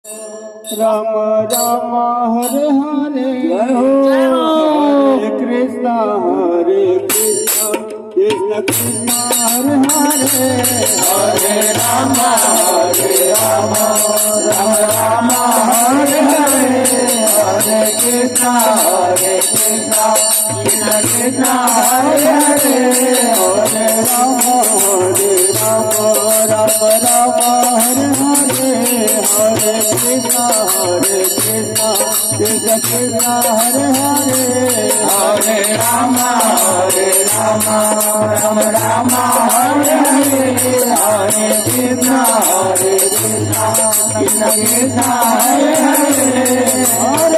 Ram Ram Hare Hare Hare Krishna Krishna Krishna Hare Hare Hare Ram Ram Ram Hare Hare Hare Krishna Krishna Krishna Hare Hare Hare Ram Ram Ram Hare Hare Hare Krishna Krishna Krishna Hare Hare Hare Ram Ram Ram Hare Hare Hare Krishna Krishna Krishna Hare Hare